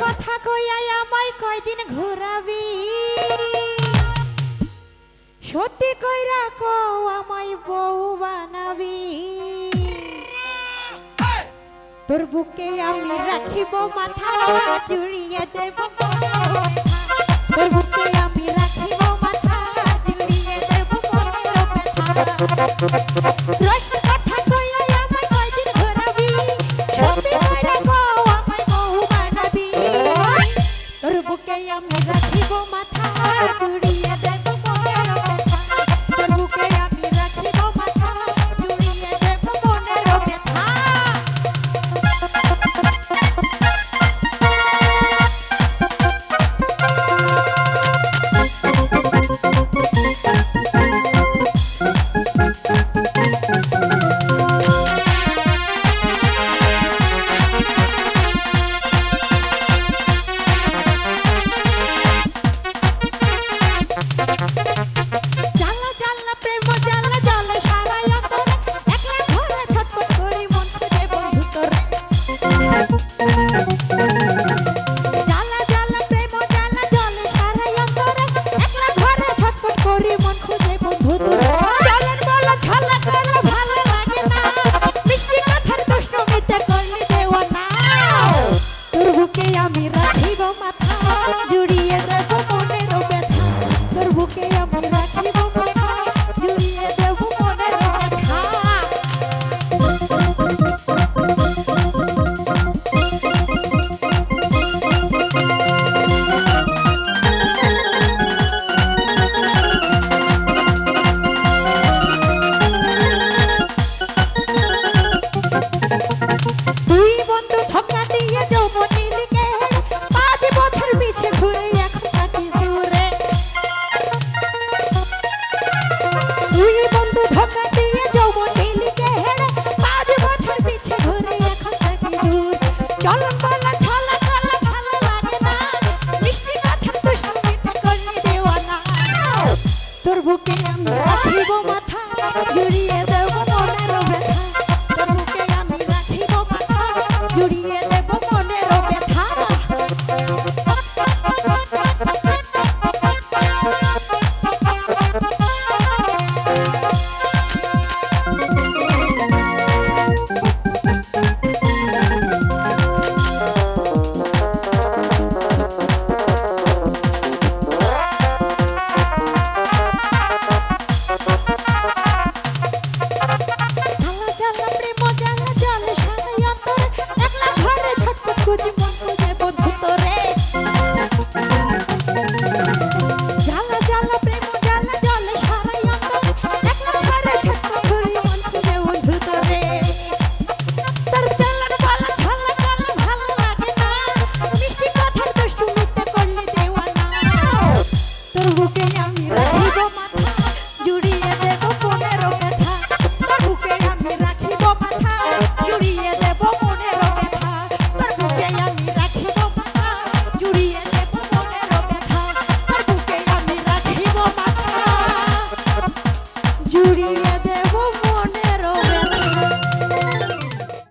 কথা কইয়াই আমায় কয়দিন ঘোরাবি, সত্যি কইরা কও আমায় বউ বানাবি। তোর বুকে আমি রাখিব মাথা, জুড়িয়ে দেব তোর বুকে আমি রাখিব মাথা, জুড়িয়ে দেব কথা কইয়াই আমায় কয়দিন ঘোরাবি, সত্যি কইরা কও আমায় বউ বানাবি। তোর বুকে আমি রাখিব মাথা, জুড়িয়ে দেব তোর বুকে আমি রাখিব মাথা, জুড়িয়ে দেব মনের ব্যথা। আমি রাখিব মাথা, জুড়িয়ে দেব মনের ব্যথা। তোর বুকে আমি রাখিব মাথা, জুড়িয়ে দেব মনের ব্যথা। তুই বন্ধু ধোঁকা দিয়ে যৌবনী চল